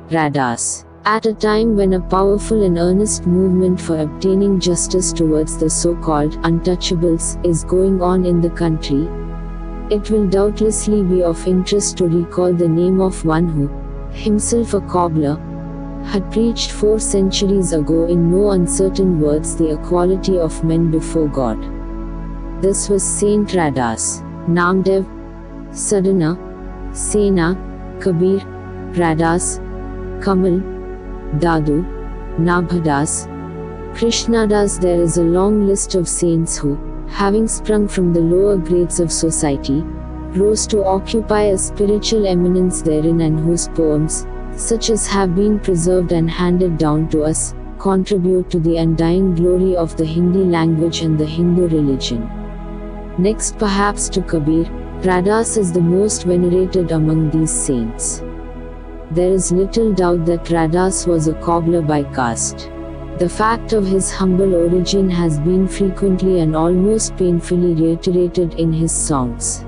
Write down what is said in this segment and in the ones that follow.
Raidas. At a time when a powerful and earnest movement for obtaining justice towards the so-called untouchables is going on in the country, it will doubtlessly be of interest to recall the name of one who, himself a cobbler, had preached 4 centuries ago in no uncertain words the equality of men before God. This was Saint Raidas. Namdev, Sadhana, Sena, Kabir, Raidas, Kamal, Dadu, Nabhadas, Krishnadas. There is a long list of saints who, having sprung from the lower grades of society, rose to occupy a spiritual eminence therein, and whose poems, such as have been preserved and handed down to us, contribute to the undying glory of the Hindi language and the Hindu religion. Next perhaps to Kabir, Raidas is the most venerated among these saints. There is little doubt that Raidas was a cobbler by caste. The fact of his humble origin has been frequently and almost painfully reiterated in his songs.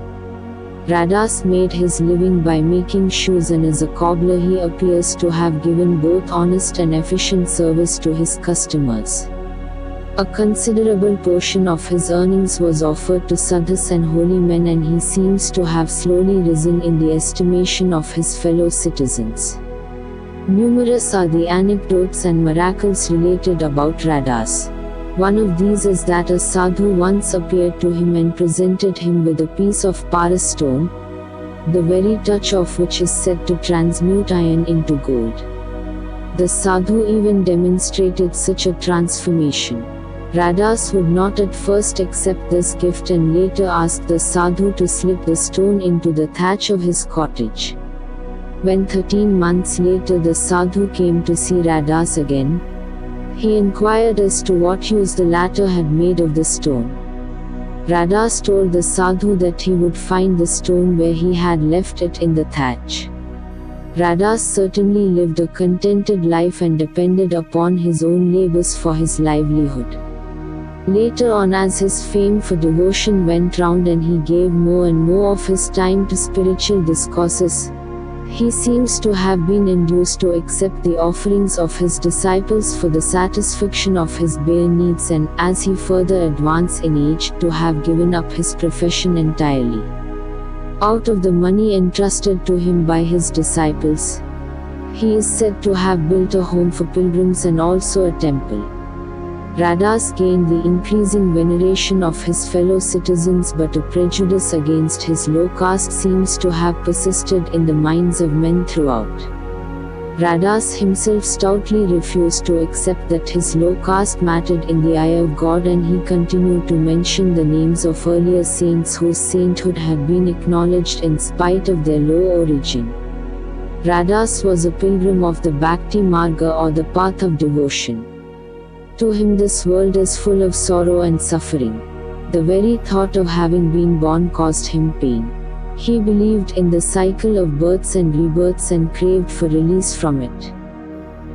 Raidas made his living by making shoes, and as a cobbler he appears to have given both honest and efficient service to his customers. A considerable portion of his earnings was offered to sadhus and holy men, and he seems to have slowly risen in the estimation of his fellow citizens. Numerous are the anecdotes and miracles related about Raidas. One of these is that a sadhu once appeared to him and presented him with a piece of paras stone, the very touch of which is said to transmute iron into gold. The sadhu even demonstrated such a transformation. Raidas would not at first accept this gift and later asked the sadhu to slip the stone into the thatch of his cottage. When 13 months later the sadhu came to see Raidas again, he inquired as to what use the latter had made of the stone. Raidas told the sadhu that he would find the stone where he had left it in the thatch. Raidas certainly lived a contented life and depended upon his own labors for his livelihood. Later on, as his fame for devotion went round and he gave more and more of his time to spiritual discourses, he seems to have been induced to accept the offerings of his disciples for the satisfaction of his bare needs, and, as he further advanced in age, to have given up his profession entirely. Out of the money entrusted to him by his disciples, he is said to have built a home for pilgrims and also a temple. Raidas gained the increasing veneration of his fellow citizens, but a prejudice against his low caste seems to have persisted in the minds of men throughout. Raidas himself stoutly refused to accept that his low caste mattered in the eye of God, and he continued to mention the names of earlier saints whose sainthood had been acknowledged in spite of their low origin. Raidas was a pilgrim of the bhakti marga, or the path of devotion. To him this world is full of sorrow and suffering. The very thought of having been born caused him pain. He believed in the cycle of births and rebirths and craved for release from it.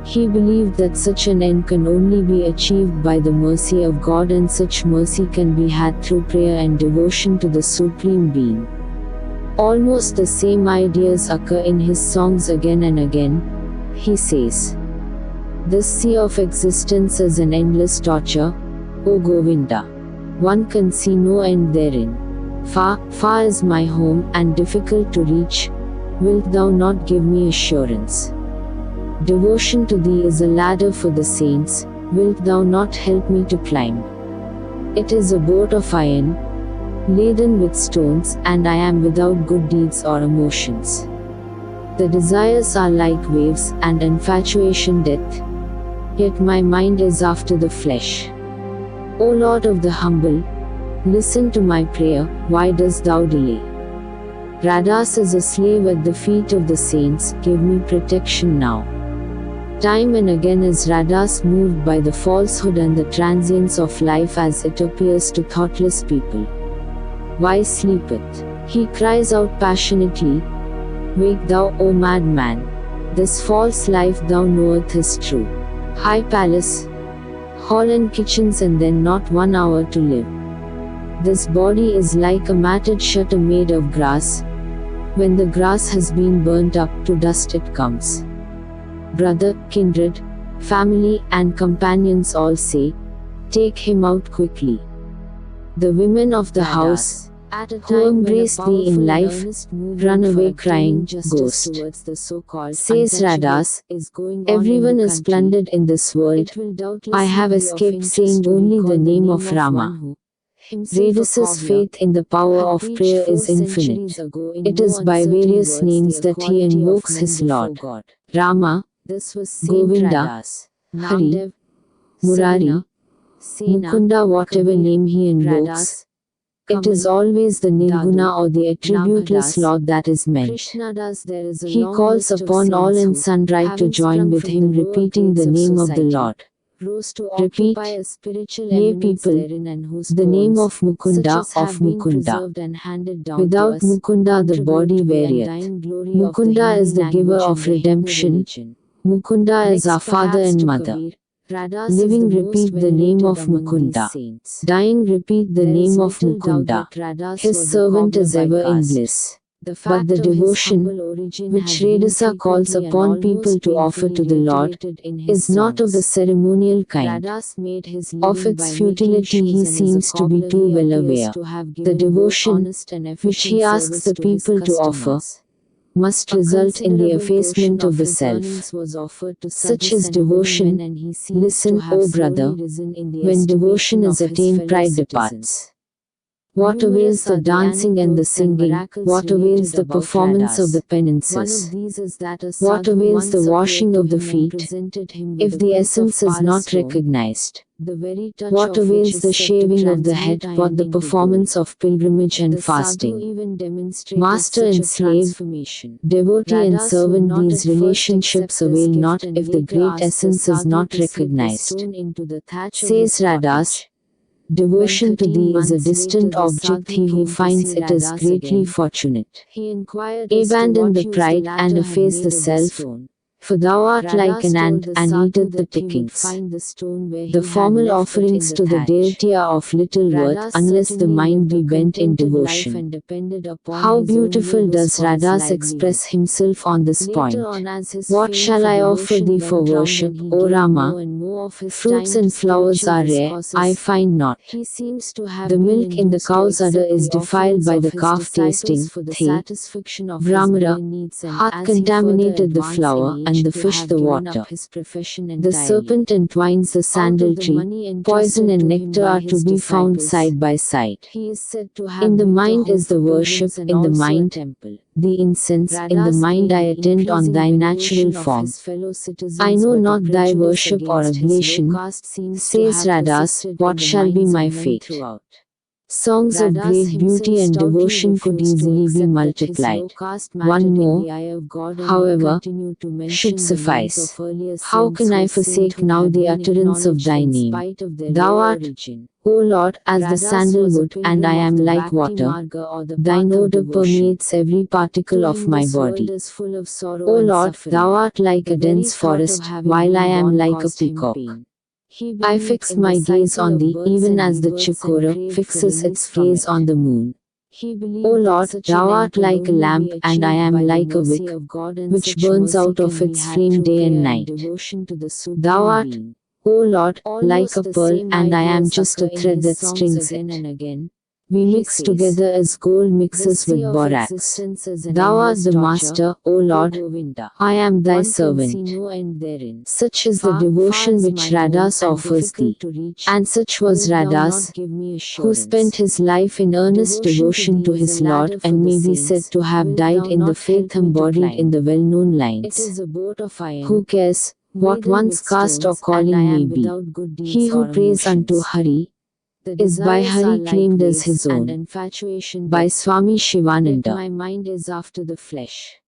He believed that such an end can only be achieved by the mercy of God, and such mercy can be had through prayer and devotion to the Supreme Being. Almost the same ideas occur in his songs again and again. He says, "This sea of existence is an endless torture, O Govinda. One can see no end therein. Far, far is my home, and difficult to reach. Wilt thou not give me assurance? Devotion to thee is a ladder for the saints. Wilt thou not help me to climb? It is a boat of iron, laden with stones, and I am without good deeds or emotions. The desires are like waves, and infatuation death. Yet my mind is after the flesh. O Lord of the humble, listen to my prayer, why dost thou delay? Raidas is a slave at the feet of the saints, give me protection now." Time and again is Raidas moved by the falsehood and the transience of life as it appears to thoughtless people. "Why sleepeth?" he cries out passionately. "Wake thou, O madman! This false life thou knowest is true. High palace, hall and kitchens, and then not 1 hour to live. This body is like a matted shutter made of grass. When the grass has been burnt up, to dust it comes. Brother, kindred, family, and companions all say, "Take him out quickly." The women of the house, who embrace thee in life, run away crying, "Ghost." Says Raidas, "Everyone is plundered in this world. I have escaped saying only the name of Rama." Raidas's faith in the power of prayer is infinite. It is by various names that he invokes his Lord. Rama, Govinda, Hari, Murari, Mukunda, whatever name he invokes. It is always the Nirguna or the attributeless Lord that is meant. He calls upon all and sundry to join with him, repeating the name of the Lord. Repeat, ye people, the name of Mukunda, of Mukunda. Without Mukunda the body wearieth. Mukunda is the giver of redemption. Mukunda is our father and mother. Living, repeat the name of Mukunda. Dying, repeat the name of Mukunda. His servant is ever in bliss. But the devotion, which Raidasa calls upon people to offer to the Lord, is not of the ceremonial kind. Of its futility he seems to be too well aware. The devotion, which he asks the people to offer, must result in the effacement of the self. Such is devotion. Listen, O brother, when devotion is attained, pride departs. What avails the dancing and the singing? What avails the performance of the penances? What avails the washing of the feet, if the essence is not recognized? What avails the shaving of the head, but the performance of pilgrimage and fasting? Master and slave, devotee and servant, these relationships avail not if the great essence is not recognized. Says Raidas, devotion to thee is a distant object. He who finds it is greatly fortunate. Abandon the pride and efface the self, for thou art like an ant and eateth the pickings. The formal offerings to the deity are of little worth unless the mind be bent in devotion. How beautiful does Raidas express himself on this point. What shall I offer thee for worship, O Rama? Fruits and flowers are rare, I find not. The milk in the cow's udder is defiled by the calf tasting, Brahmara, hath contaminated the flower, and the fish the water. The serpent entwines the sandal tree, poison and nectar are to be found side by side. In the mind is the worship, in the mind, the incense, in the mind I attend on thy natural form. I know not thy worship or oblation, says Raidas, what shall be my fate? Songs of great beauty and devotion could easily be multiplied. One more, however, should suffice. How can I forsake now the utterance of thy name? Thou art, O Lord, as the sandalwood, and I am like water. Thine odor permeates every particle of my body. O Lord, thou art like a dense forest, while I am like a peacock. I fix my gaze on thee, even as the chikora fixes its gaze on the moon. O Lord, thou art like a lamp, and I am like a wick, which burns out of its flame day and night. Thou art, O Lord, like a pearl, and I am just a thread that strings it. We mix together as gold mixes with borax. Thou art the master, O Lord, I am thy servant. Such is the devotion which Raidas offers thee. And such was Raidas, who spent his life in earnest devotion to his Lord, and may be said to have died in the faith embodied in the well-known lines. Who cares what one's caste or calling may be? He who prays unto Hari is by Hari claimed as his own. By Swami Shivananda. My mind is after the flesh.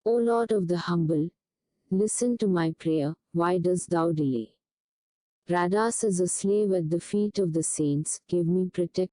O Lord of the humble, listen to my prayer, why dost thou delay? Raidas is a slave at the feet of the saints, give me protection.